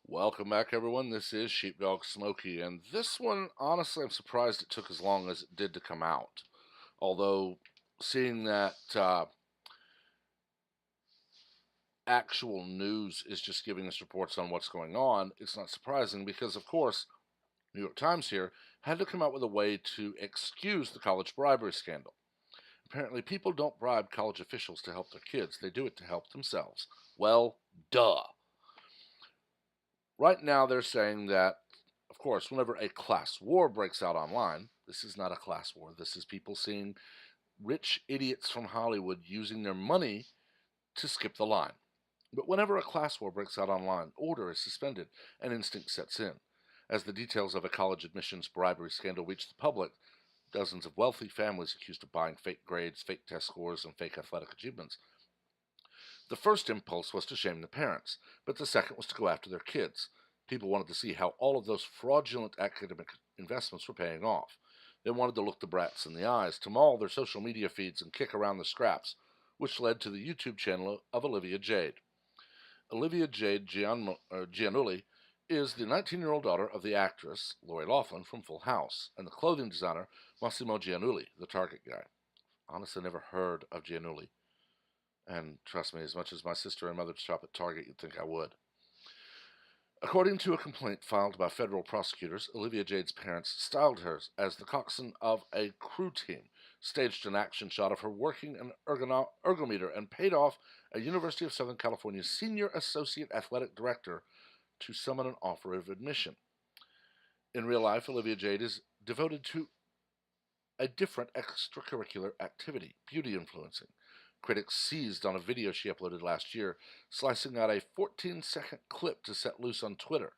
Welcome back, everyone. This is Sheepdog Smokey, and this one, honestly, I'm surprised it took as long as it did to come out. Although, seeing that actual news is just giving us reports on what's going on, it's not surprising because, of course, New York Times here had to come out with a way to excuse the college bribery scandal. Apparently, people don't bribe college officials to help their kids, they do it to help themselves. Well, duh. Right now, they're saying that, of course, whenever a class war breaks out online, this is not a class war. This is people seeing rich idiots from Hollywood using their money to skip the line. But whenever a class war breaks out online, order is suspended and instinct sets in. As the details of a college admissions bribery scandal reach the public, dozens of wealthy families accused of buying fake grades, fake test scores, and fake athletic achievements. The first impulse was to shame the parents, but the second was to go after their kids. People wanted to see how all of those fraudulent academic investments were paying off. They wanted to look the brats in the eyes, to maul their social media feeds and kick around the scraps, which led to the YouTube channel of Olivia Jade. Olivia Jade Giannulli is the 19-year-old daughter of the actress Lori Loughlin from Full House and the clothing designer Massimo Giannulli, the Target guy. Honestly, never heard of Giannulli. And trust me, as much as my sister and mother shop at Target, you'd think I would. According to a complaint filed by federal prosecutors, Olivia Jade's parents styled her as the coxswain of a crew team, staged an action shot of her working an ergometer, and paid off a University of Southern California senior associate athletic director to summon an offer of admission. In real life, Olivia Jade is devoted to a different extracurricular activity, beauty influencing. Critics seized on a video she uploaded last year, slicing out a 14-second clip to set loose on Twitter.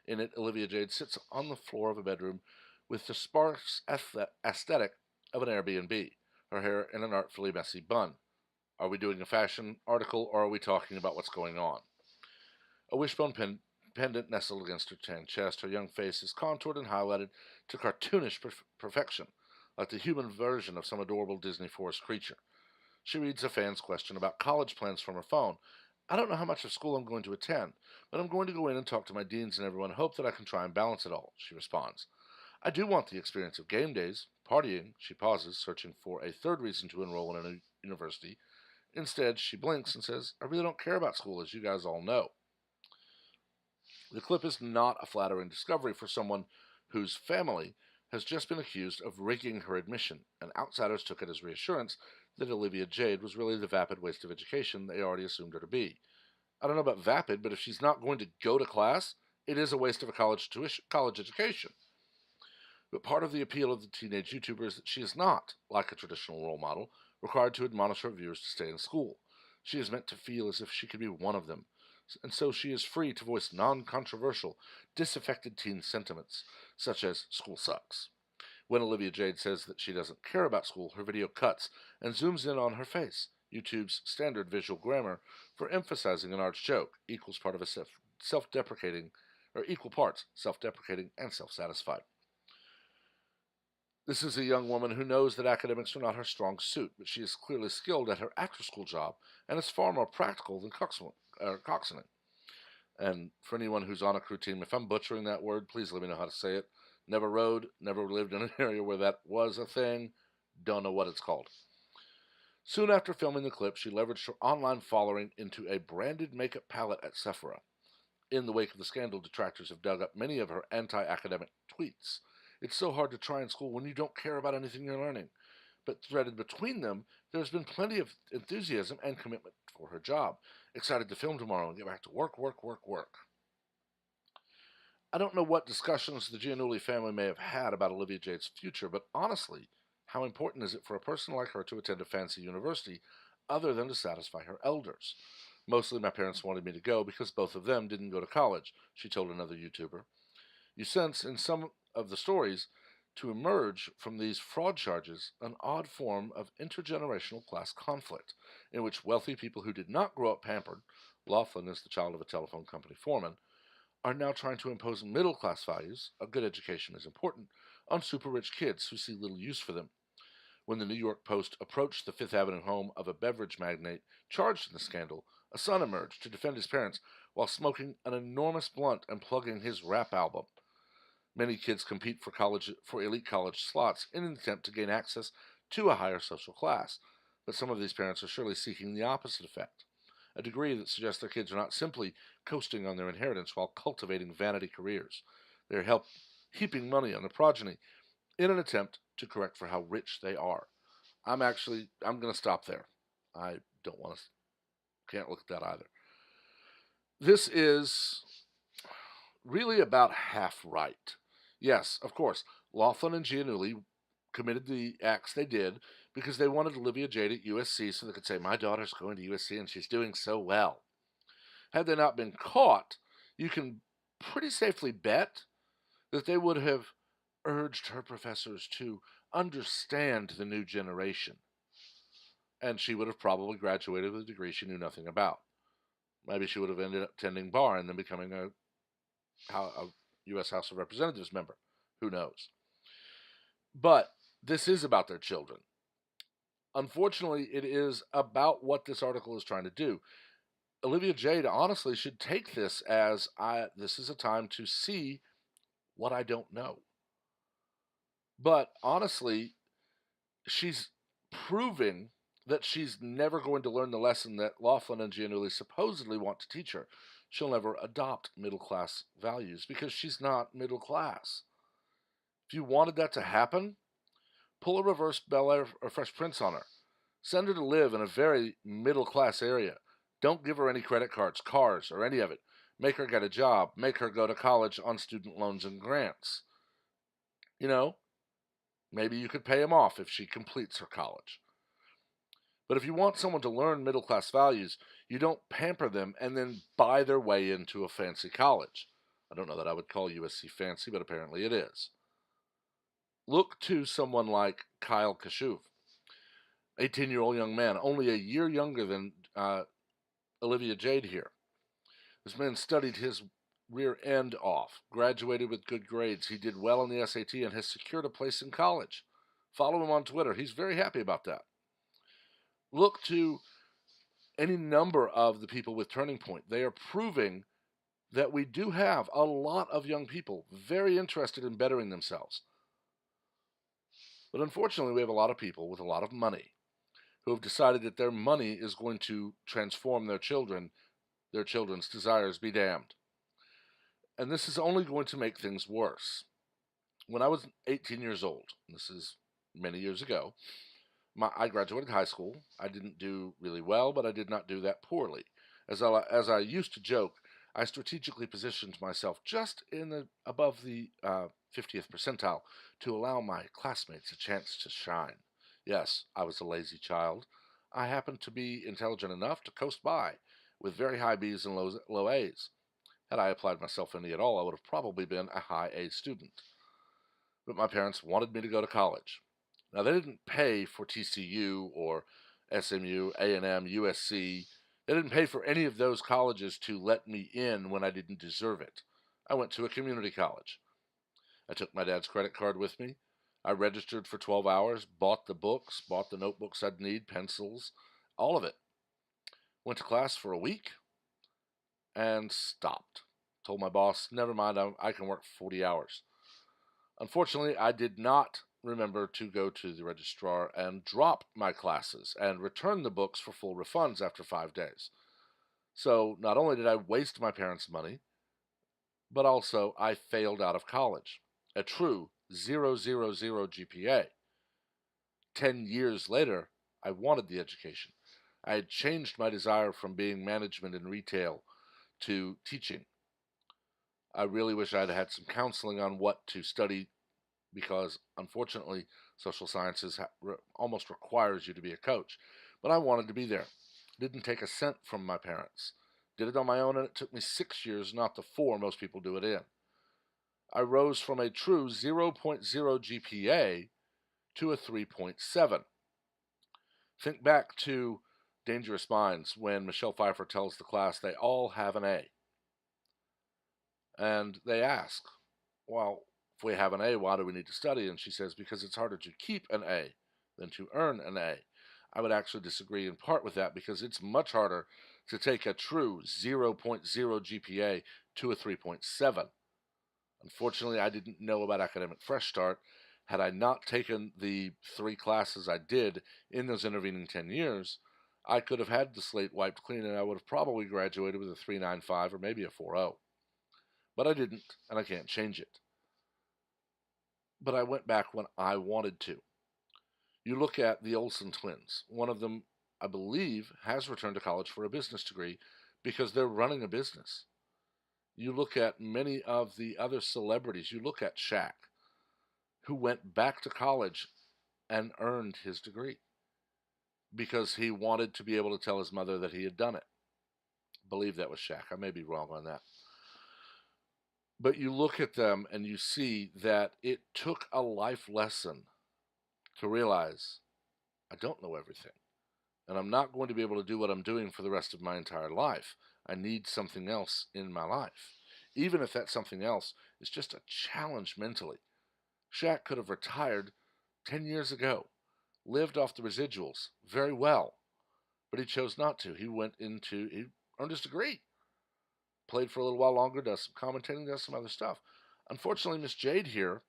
In it, Olivia Jade sits on the floor of a bedroom with the sparse aesthetic of an Airbnb, her hair in an artfully messy bun. Are we doing a fashion article, or are we talking about what's going on? A wishbone pendant nestled against her tan chest, her young face is contoured and highlighted to cartoonish perfection, like the human version of some adorable Disney forest creature. She reads a fan's question about college plans from her phone. I don't know how much of school I'm going to attend, but I'm going to go in and talk to my deans and everyone, hope that I can try and balance it all, she responds. I do want the experience of game days, partying. She pauses, searching for a third reason to enroll in a university. Instead, she blinks and says, I really don't care about school, as you guys all know. The clip is not a flattering discovery for someone whose family has just been accused of rigging her admission, and outsiders took it as reassurance that Olivia Jade was really the vapid waste of education they already assumed her to be. I don't know about vapid, but if she's not going to go to class, it is a waste of a college education. But part of the appeal of the teenage YouTuber is that she is not, like a traditional role model, required to admonish her viewers to stay in school. She is meant to feel as if she could be one of them, and so she is free to voice non-controversial, disaffected teen sentiments, such as school sucks. When Olivia Jade says that she doesn't care about school, her video cuts and zooms in on her face, YouTube's standard visual grammar for emphasizing an arch joke, equals part of a self-deprecating, or equal parts self-deprecating and self-satisfied. This is a young woman who knows that academics are not her strong suit, but she is clearly skilled at her after-school job and is far more practical than coxswain. And for anyone who's on a crew team, if I'm butchering that word, please let me know how to say it. Never rode, never lived in an area where that was a thing, don't know what it's called. Soon after filming the clip, she leveraged her online following into a branded makeup palette at Sephora. In the wake of the scandal, detractors have dug up many of her anti-academic tweets. It's so hard to try in school when you don't care about anything you're learning. But threaded between them, there's been plenty of enthusiasm and commitment for her job. Excited to film tomorrow and get back to work, work, work, work. I don't know what discussions the Giannulli family may have had about Olivia Jade's future, but honestly, how important is it for a person like her to attend a fancy university other than to satisfy her elders? Mostly my parents wanted me to go because both of them didn't go to college, she told another YouTuber. You sense in some of the stories to emerge from these fraud charges an odd form of intergenerational class conflict, in which wealthy people who did not grow up pampered, Laughlin is the child of a telephone company foreman, are now trying to impose middle class values, a good education is important, on super rich kids who see little use for them. When the New York Post approached the Fifth Avenue home of a beverage magnate charged in the scandal, A son emerged to defend his parents while smoking an enormous blunt and plugging his rap album. Many kids compete for elite college slots in an attempt to gain access to a higher social class, but some of these parents are surely seeking the opposite effect. A degree that suggests their kids are not simply coasting on their inheritance while cultivating vanity careers. They are heaping money on the progeny in an attempt to correct for how rich they are. I'm going to stop there. I don't want to, can't look at that either. This is really about half right. Yes, of course, Laughlin and Giannulli committed the acts they did because they wanted Olivia Jade at USC so they could say, my daughter's going to USC and she's doing so well. Had they not been caught, you can pretty safely bet that they would have urged her professors to understand the new generation. And she would have probably graduated with a degree she knew nothing about. Maybe she would have ended up tending bar and then becoming a U.S. House of Representatives member. Who knows? But this is about their children. Unfortunately, it is about what this article is trying to do. Olivia Jade honestly should take this as this is a time to see what I don't know. But honestly, she's proving that she's never going to learn the lesson that Laughlin and Giannulli supposedly want to teach her. She'll never adopt middle class values because she's not middle class. If you wanted that to happen, pull a reverse Bel Air or Fresh Prince on her. Send her to live in a very middle class area. Don't give her any credit cards, cars, or any of it. Make her get a job. Make her go to college on student loans and grants. You know, maybe you could pay him off if she completes her college. But if you want someone to learn middle class values, you don't pamper them and then buy their way into a fancy college. I don't know that I would call USC fancy, but apparently it is. Look to someone like Kyle Kashuv, 18-year-old young man, only a year younger than Olivia Jade here. This man studied his rear end off, graduated with good grades. He did well on the SAT and has secured a place in college. Follow him on Twitter. He's very happy about that. Look to any number of the people with Turning Point. They are proving that we do have a lot of young people very interested in bettering themselves. But unfortunately, we have a lot of people with a lot of money who have decided that their money is going to transform their children's desires be damned. And this is only going to make things worse. When I was 18 years old, this is many years ago, I graduated high school. I didn't do really well, but I did not do that poorly. As I used to joke, I strategically positioned myself just above the 50th percentile to allow my classmates a chance to shine. Yes, I was a lazy child. I happened to be intelligent enough to coast by with very high B's and low A's. Had I applied myself any at all, I would have probably been a high A student. But my parents wanted me to go to college. Now, they didn't pay for TCU or SMU, A&M, USC. They didn't pay for any of those colleges to let me in when I didn't deserve it. I went to a community college. I took my dad's credit card with me. I registered for 12 hours, bought the books, bought the notebooks I'd need, pencils, all of it. Went to class for a week and stopped. Told my boss, never mind, I can work 40 hours. Unfortunately, I did not remember to go to the registrar and drop my classes and return the books for full refunds after 5 days. So not only did I waste my parents' money, but also I failed out of college. A true 000 GPA. 10 years later, I wanted the education. I had changed my desire from being management and retail to teaching. I really wish I had had some counseling on what to study because, unfortunately, social sciences almost requires you to be a coach. But I wanted to be there. Didn't take a cent from my parents. Did it on my own, and it took me 6 years, not the 4 most people do it in. I rose from a true 0.0 GPA to a 3.7. Think back to Dangerous Minds when Michelle Pfeiffer tells the class they all have an A. And they ask, well, if we have an A, why do we need to study? And she says, because it's harder to keep an A than to earn an A. I would actually disagree in part with that because it's much harder to take a true 0.0 GPA to a 3.7. Unfortunately, I didn't know about Academic Fresh Start. Had I not taken the 3 classes I did in those intervening 10 years, I could have had the slate wiped clean and I would have probably graduated with a 3.95 or maybe a 4.0. But I didn't, and I can't change it. But I went back when I wanted to. You look at the Olsen twins. One of them, I believe, has returned to college for a business degree because they're running a business. You look at many of the other celebrities. You look at Shaq, who went back to college and earned his degree because he wanted to be able to tell his mother that he had done it. I believe that was Shaq. I may be wrong on that. But you look at them and you see that it took a life lesson to realize I don't know everything. And I'm not going to be able to do what I'm doing for the rest of my entire life. I need something else in my life. Even if that something else is just a challenge mentally. Shaq could have retired 10 years ago, lived off the residuals very well, but he chose not to. He earned his degree, played for a little while longer, does some commentating, does some other stuff. Unfortunately, Miss Jade here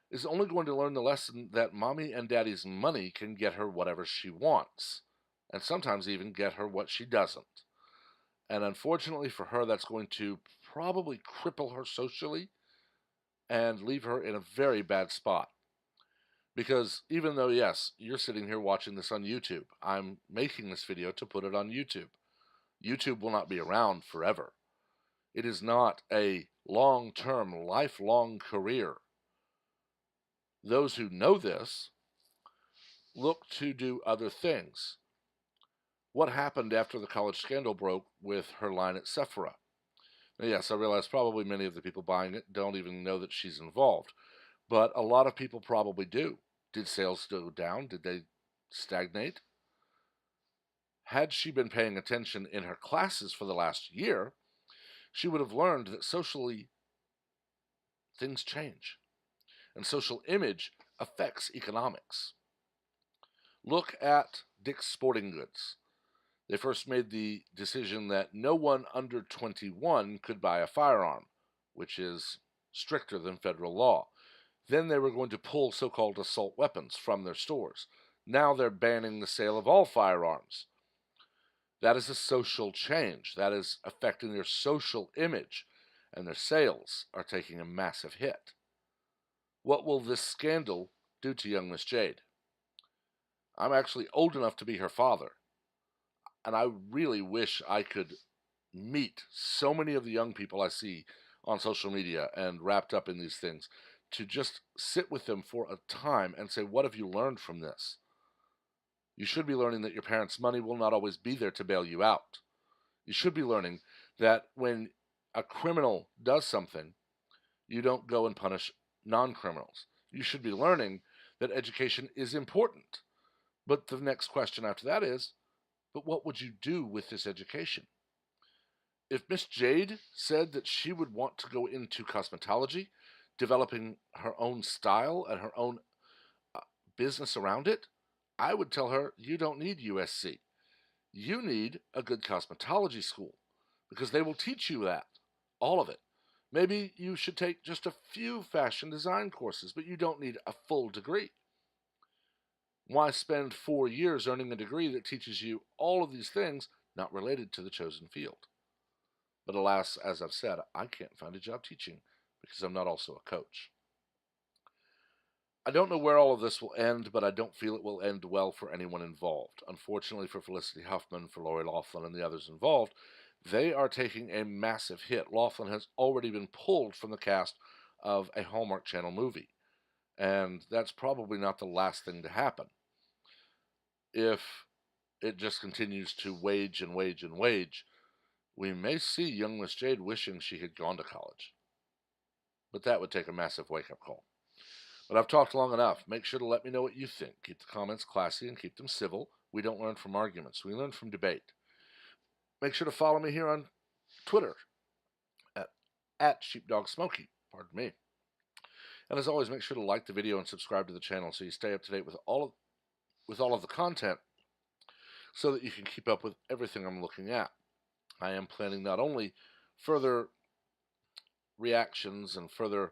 is only going to learn the lesson that mommy and daddy's money can get her whatever she wants, and sometimes even get her what she doesn't. And unfortunately for her, that's going to probably cripple her socially and leave her in a very bad spot. Because even though, yes, you're sitting here watching this on YouTube, I'm making this video to put it on YouTube. YouTube will not be around forever. It is not a long-term, lifelong career. Those who know this look to do other things. What happened after the college scandal broke with her line at Sephora? Now, yes, I realize probably many of the people buying it don't even know that she's involved, but a lot of people probably do. Did sales go down? Did they stagnate? Had she been paying attention in her classes for the last year, she would have learned that socially things change, and social image affects economics. Look at Dick's Sporting Goods. They first made the decision that no one under 21 could buy a firearm, which is stricter than federal law. Then they were going to pull so-called assault weapons from their stores. Now they're banning the sale of all firearms. That is a social change. That is affecting their social image, and their sales are taking a massive hit. What will this scandal do to young Miss Jade? I'm actually old enough to be her father, and I really wish I could meet so many of the young people I see on social media and wrapped up in these things, to just sit with them for a time and say, what have you learned from this? You should be learning that your parents' money will not always be there to bail you out. You should be learning that when a criminal does something, you don't go and punish non-criminals. You should be learning that education is important. But the next question after that is, but what would you do with this education? If Miss Jade said that she would want to go into cosmetology, developing her own style and her own uh, business around it, I would tell her, you don't need USC. You need a good cosmetology school because they will teach you that, all of it. Maybe you should take just a few fashion design courses, but you don't need a full degree. Why spend 4 years earning a degree that teaches you all of these things not related to the chosen field? But alas, as I've said, I can't find a job teaching because I'm not also a coach. I don't know where all of this will end, but I don't feel it will end well for anyone involved. Unfortunately for Felicity Huffman, for Lori Loughlin, and the others involved, they are taking a massive hit. Loughlin has already been pulled from the cast of a Hallmark Channel movie, and that's probably not the last thing to happen. If it just continues to wage and wage and wage, we may see young Miss Jade wishing she had gone to college. But that would take a massive wake-up call. But I've talked long enough. Make sure to let me know what you think. Keep the comments classy and keep them civil. We don't learn from arguments. We learn from debate. Make sure to follow me here on Twitter at SheepdogSmokey. Pardon me. And as always, make sure to like the video and subscribe to the channel so you stay up to date with all of the content. so that you can keep up with everything I'm looking at. I am planning not only further reactions and further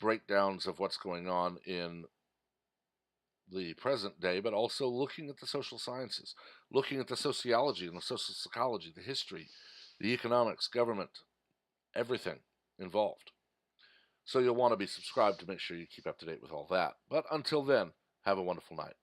breakdowns of what's going on in the present day, but also looking at the social sciences, looking at the sociology and the social psychology, the history, the economics, government, everything involved. So you'll want to be subscribed to make sure you keep up to date with all that. But until then, have a wonderful night.